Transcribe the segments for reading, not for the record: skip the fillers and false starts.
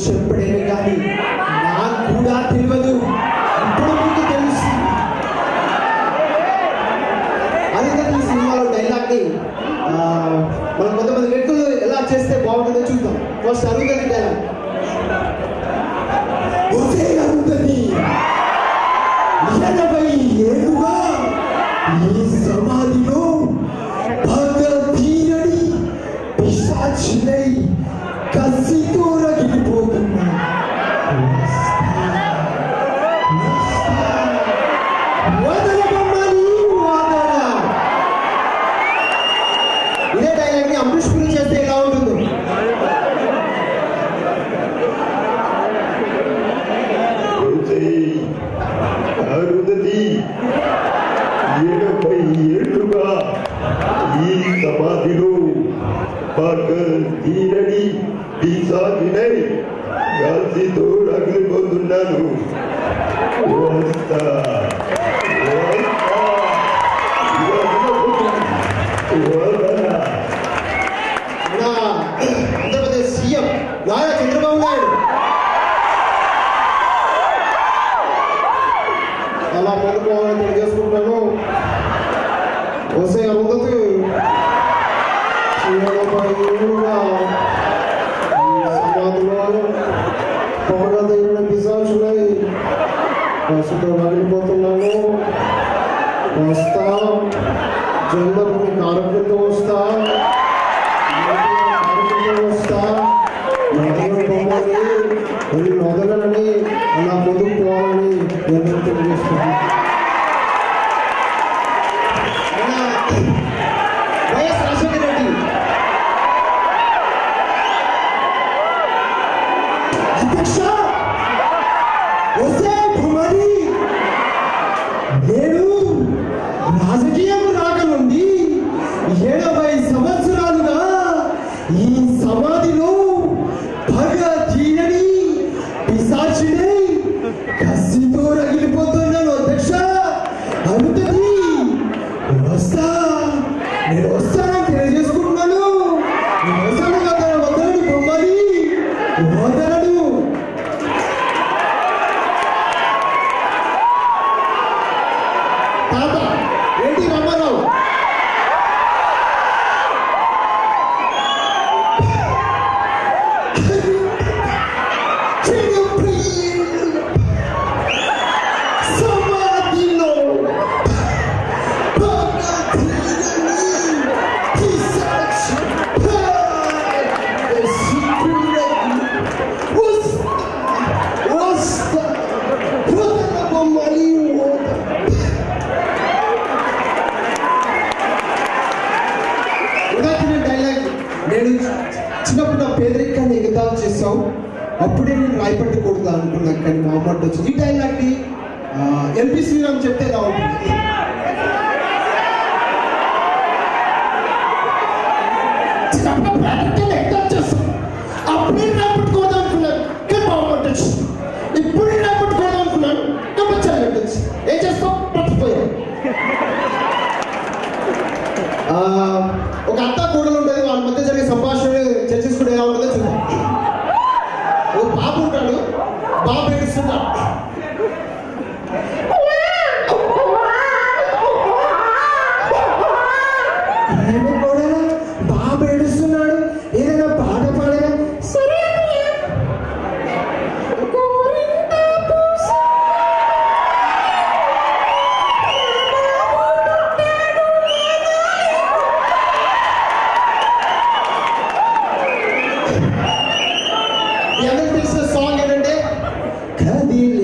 చెప్పడమే కానీ నాకు కూడా తెలియదు. ఇప్పుడు మీకు తెలుసు. అదే ఈ సినిమాలో డైలాగ్ని మనం కొంతమంది వ్యక్తులు ఎలా చేస్తే బాగుంటుందో చూద్దాం. First Arundhati dialogue. ఒకే అరుంధతి 80 ఏళ్ళుగా ఈ సమాధిలో భగతీరని పిశాచినై కసితో రగిలిపోతున్నా. ఇదే డైలాగ్ ని అంబరీష్ పురి చేస్తే ఎలా ఉంటుందో. అరుంధతి 70 ఏళ్ళుగా ఈ సమాధిలో భగతీరని పిశాచినై కసితో రగిలిపోతున్నాను. వస్తా ఆంధ్రప్రదేశ్ సీఎం నారా చంద్రబాబు నాయుడు అలా పడుకోవాలని తెలియజేసుకుంటున్నాను. వస్తే అరుంధతి 70 ఏళ్ళుగా సమాధిలో పౌరదైన పిశాచులై కసితో రగిలిపోతున్నాను. వస్తా జన్మభూమి కార్యక్రమంతో వస్తా మొదలని అలా ముందుకు పోవాలని నేను తెలియజేస్తున్నాను. వైఎస్ రాజశేఖర రెడ్డి అధ్యక్ష వస్తే భూమని నేను రాజకీయం రాకనుండి 70 సంవత్సరాలుగా ఈ సమాధిలో భగతీరని పిశాచినై కసితో రగిలిపోతున్నాను. అధ్యక్ష అరుంధతి వస్తా, నేను వస్తానని తెలియజేసుకుంటున్నాను. నేను వస్తాను కదా, వదలడు బొమ్మని వదలడు. తాత ఏంటి రామారావు చిన్నప్పుడు నా పేదరికాన్ని ఎగతాలు చేసావు, అప్పుడే నేను రాయపట్టి కొడుతా అనుకున్నాను. కానీ మా అమ్మ వచ్చింది. ఈ డైలాగ్ని ఎల్పి శ్రీరామ్ చెప్తే ఎలా ఉంటుంది? చిన్నప్పుడు పేదరికాన్ని ఎగతాలు చేస్తాం, అప్పుడే రాయపట్టి కొడతా అనుకున్నాను. కానీ మా అమ్మ వచ్చింది. ఇప్పుడు రాయపట్టి కొడతా అనుకున్నాను. నమ్మచ్చాను పెట్టచ్చు. ఏం చేస్తాం? పట్టుకుపోయాను. ఒక అత్త కూడలు ఉంటుంది, వాళ్ళ మధ్య జరిగే సంభాషణ చర్చించుకుంటే ఎలా ఉంటుందో చూద్దాం. ఒక బాబు ఉంటాడు, బాబు ఏడుస్తున్నాడు. బాబు ఏడుస్తున్నాడు, ఏదైనా పాట పాడగా సరే అందరికి తెలిసిన సాంగ్ ఏంటంటే కదిలే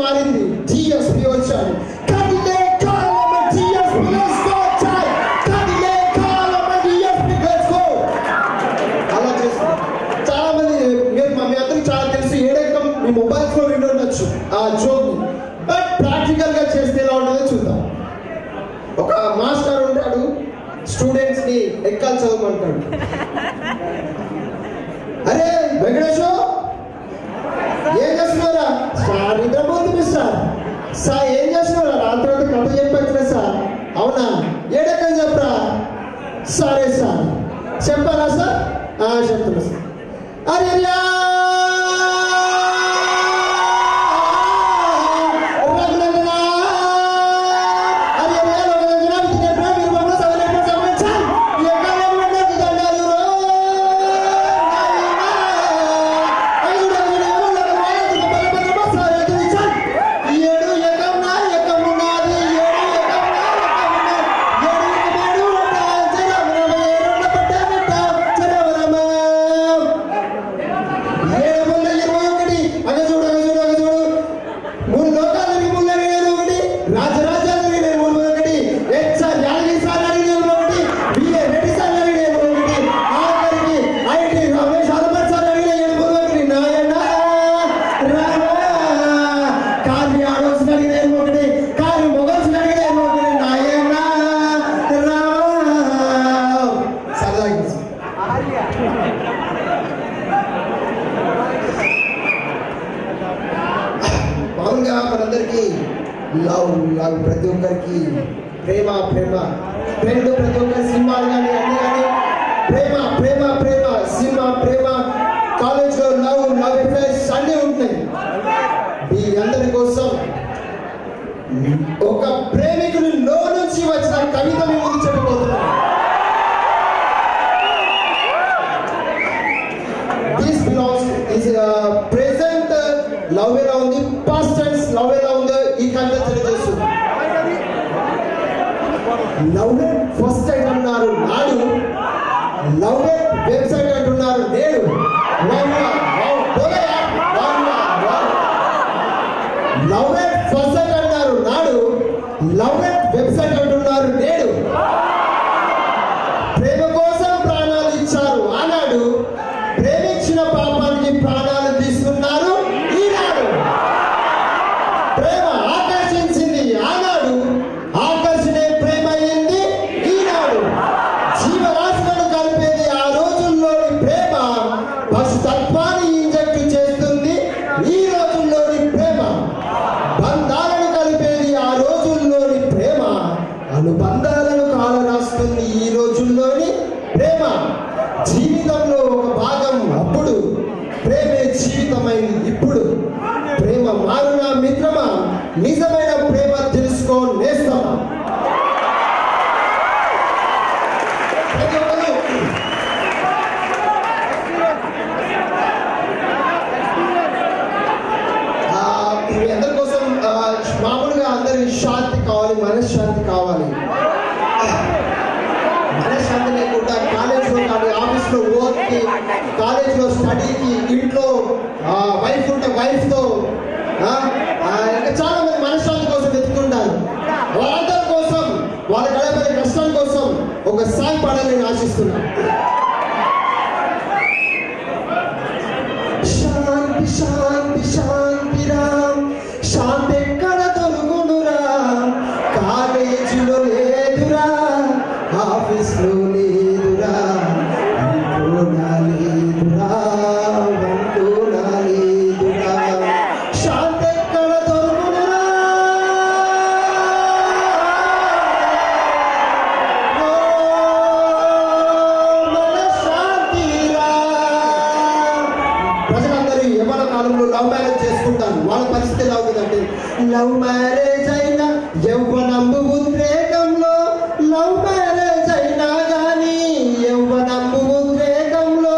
మారింది. డిఎస్పీ వచ్చాడు. కదిలే కాలం డిఎస్పీ, లెట్స్ గో చాయ్. కదిలే కాలం డిఎస్పీ, లెట్స్ గో. అలా చేస్తాం. చాలా మంది మీ అందరికి చాలా తెలుసు. ఏడెక్కం మీ మొబైల్స్ లో వింటూ ఉండొచ్చు ఆ జోక్. బట్ ప్రాక్టికల్ గా చేస్తే ఎలా ఉంటుందో చూద్దాం. ఒక మాస్టర్ ఉంటాడు, స్టూడెంట్స్ ని ఎక్కాలి చదవమంటాడు. అరే వెంకటేశ్వర ఏం చేస్తున్నారా? సార్ నిద్రపోతుంది సార్. సార్ ఏం చేస్తున్నారా? రాత్రి అంతా కథ చెప్పచ్చు సార్. అవునా, ఏడెక్కని చెప్పరా? సరే సార్. చెప్పారా సార్? చెప్తున్నా సార్. అరే మామూలుగా మనందరికీ లవ్ లవ్ ప్రతి ఒక్కరికి ప్రేమ ప్రేమ ఫ్రెండ్ ప్రతి ఒక్కరి సినిమాలు కానీ అన్ని కానీ ప్రేమ ప్రేమ ప్రేమ సినిమా ప్రేమ కాలేజ్లో లవ్ లవ్ అఫైర్స్ అన్నీ ఉంటాయి. మీ అందరి కోసం ఒక ప్రేమికుని లో నుంచి వచ్చిన కవిత మీ ముందు చెప్పబోతున్నాను. This belongs is present love ఎలా ఉంది, పాస్ట్ టెన్స్ లవ్ ఎలా ఉందో ఈ కవిత తెలియజేస్తుంది. లవ్ ఫస్ట్ టైం అన్నారు నాడు, లవ్ వెబ్సైట్ అంటున్నారు నేడు. లవ్ ఫస్ట్ టైం అన్నారు నాడు, లవ్ వెబ్సైట్ అంటున్నారు నేడు. ప్రేమ కోసం ప్రాణాలు ఇచ్చారు ఆనాడు, ప్రేమించిన పాపానికి ప్రాణాలు తీసుకున్నారు ఈనాడు. ప్రేమ ఆకర్షించింది ఆనాడు, ఆకర్షణే ప్రేమ అయింది ఈనాడు. జీవరాశులను కలిపేది ఆ రోజుల్లోని ప్రేమ, పశుతత్వాన్ని ఇంజెక్ట్ చేస్తుంది ఈ రోజుల్లోని ప్రేమ. బంధాలను కలిపేది ఆ రోజుల్లోని ప్రేమ, అనుబంధాలను కాలరాస్తుంది ఈ రోజుల్లోని ప్రేమ. జీవితంలో ఒక భాగం అప్పుడు, ప్రేమే జీవితమైంది ఇప్పుడు. ప్రేమ మారునా మిత్రమా, నిజమైన ప్రేమ తెలుసుకో నేస్తమా. మీ అందరి కోసం మామూలుగా అందరి శాంతి కావాలి, మనశ్శాంతి కావాలి. మనశ్శాంతి లేకుండా కాలేజ్లో కానీ ఆఫీస్లో వర్క్కి, కాలేజ్లో స్టడీకి, ఇంట్లో వైఫ్ ఉంటే వైఫ్తో, ఇంకా చాలా మంది మనశ్శాంతి కోసం వెతుకుంటారు. వాళ్ళందరి కోసం, వాళ్ళ గడపడే కష్టం కోసం ఒక సాంగ్ పాడాలని నేను ఆశిస్తున్నాను. శాంతి శాంతి శాంతి రామ్, శాంతి ఎక్కడ దొరుకునురా, కాలేజీలో లేదురా, ఆఫీస్లో లేదురా, ఇంట్లోనా లేదురా, వంటోనా లేదురా, శాంతి ఎక్కడ దొరుకునురా. మనశ్శాంతిరా. ప్రజలందరూ యవ్వన కాలంలో లవ్ మ్యారేజ్ చేసుకుంటారు. వాళ్ళ పరిస్థితి ఎలా ఉందంటే, లవ్ మ్యారేజ్ అయినా యవ్వనంబు ఉద్రేకంలో, లవ్ మ్యారేజ్ అయినా కానీ యవ్వనంబు ఉద్రేకంలో,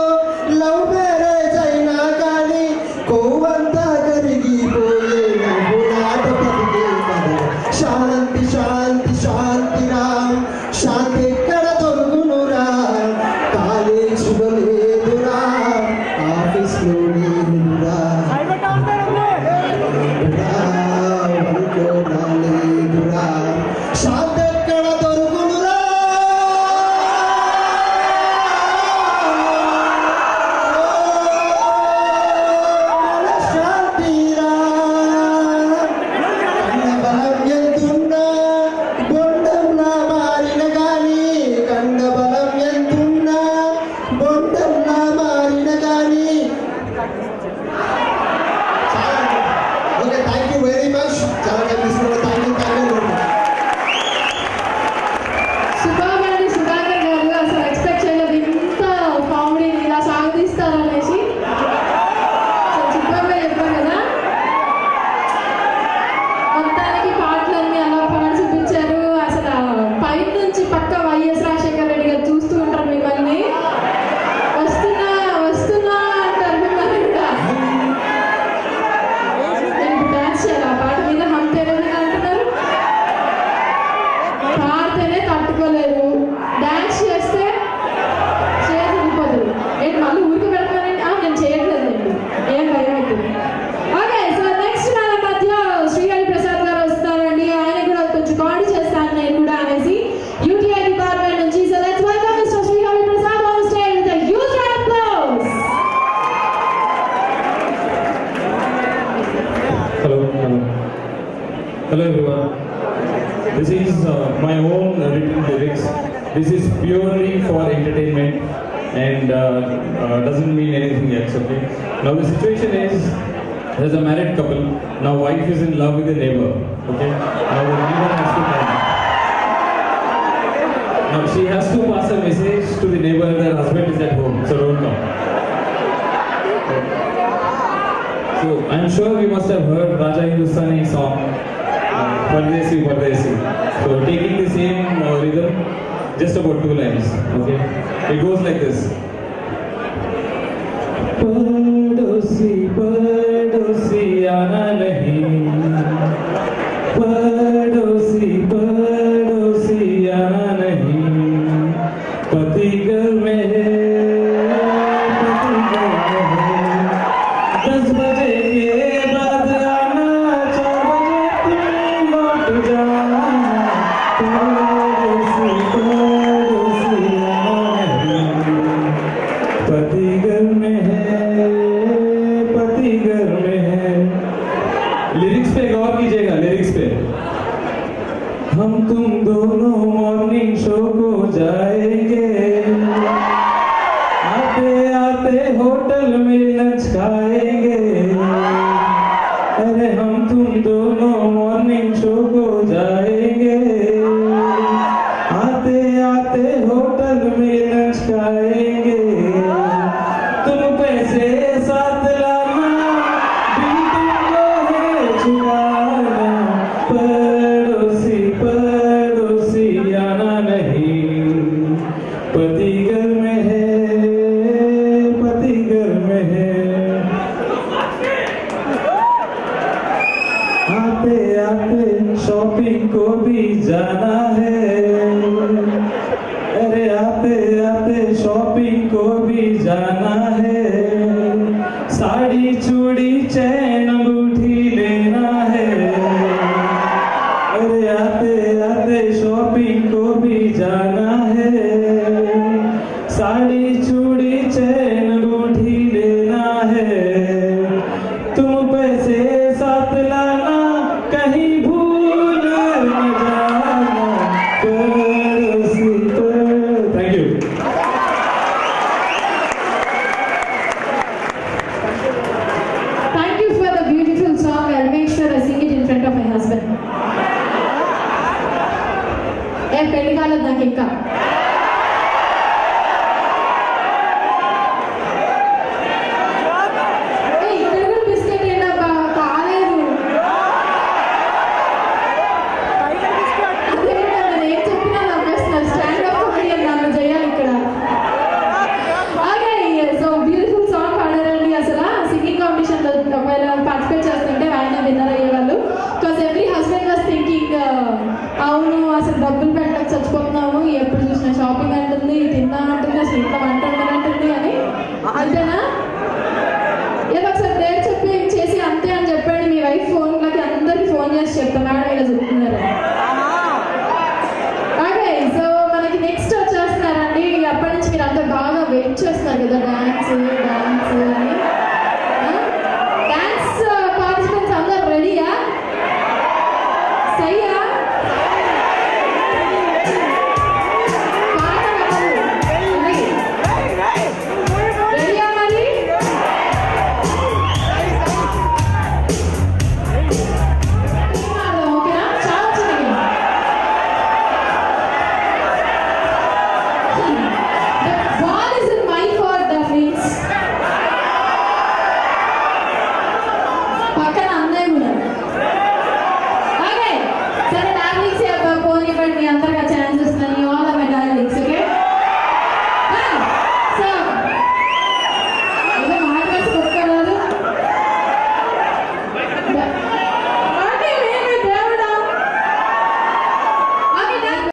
లవ్ మ్యారేజ్ అయినా కానీ కొవ్వంతా కరిగిపోయే నవ్వులాట బతికే కదా. శాంతి శాంతి శాంతి రామ్, శాంతి ఎక్కడ దొరుకునురా, కాలేజీలో లేదురా, ఆఫీస్లో లేదురా. చేయాలి ఆ పాట మీద హంతేనే అంటున్నారు. పాడితేనే తట్టుకోలేరు, డాన్స్ చేస్తే చేయకపోతుంది. ఏంటి మళ్ళీ ఊరికి పెడతానండి? నేను చేయట్లేదండి, ఏం భయం అవుతుంది. ఓకే, సో నెక్స్ట్ మన మధ్య శ్రీహరి ప్రసాద్ గారు వస్తారండి. ఆయన కూడా కొంచెం కాల్ చేస్తాను నేను కూడా అనేసి యూటీఐ డిపార్ట్మెంట్ నుంచి. So let's welcome mister Srihari Prasad on stage with a huge round of applause. Hello everyone. This is my own written lyrics. This is purely for entertainment and doesn't mean anything else, okay? Now the situation is, there's a married couple. Now wife is in love with the neighbor, okay? Now the neighbor has to come. Now she has to pass a message to the neighbor that her husband is at home, so don't come. So I'm sure we must have heard Raja Hindustani song, Pardesi Pardesi. So taking the same rhythm, just about 2 lines, okay? It goes like this. Pardosi Pardosi aana nahi, Pardosi Pardosi aana nahi, Pati ghar mein hai, Pati ghar mein hai, 10 बजे के बाद आना, 4 बजे तुम लौट जाना, पड़ोसी पड़ोसी आना नहीं, पति घर में है, पति घर में है। लिरिक्स पे गौर कीजिएगा, लिरिक्स पे। हम तुम दोनों मॉर्निंग शो को जाएंगे, आते आते होटल में लंच खाएंगे। अरे हम तुम दोनों मॉर्निंग शो को जाएंगे, आते आते होटल में लंच खाएंगे। तुम पैसे साथ लाना, बिल तुमको है चुकाना, पड़ोसी पड़ोसी आना नहीं, पति घर में है, पति घर में है। आते आते शॉपिंग को भी जाना है, अरे आते आते शॉपिंग को भी जाना है। साड़ी चूड़ी चैन अंगूठी लेना है, अरे आते आते शॉपिंग को भी जाना है। साड़ी चूड़ी चैन अंगूठी लेना है। तुम पैसे साथ लाना, कहीं भूल न जाना, पड़ोसी thank you. Thank you for the beautiful song. I'll make sure I sing it in front of my husband. ఏ పెళ్లి కాలేదు నాకు ఇంకా. అవును, అసలు డబ్బులు పెట్టక చచ్చిపోతున్నాము, ఎప్పుడు చూసినా షాపింగ్ అంటుంది, తిన్నా అంటుంది, అసలు ఇంట్లో వంట అంటుంది అని. అంతేనా? ఏదో ఒకసారి డేట్ చెప్పి చేసి అంతే అని చెప్పండి. మీ వైఫ్ ఫోన్లకి అందరికి ఫోన్ చేసి చెప్తాను, మేడం ఇలా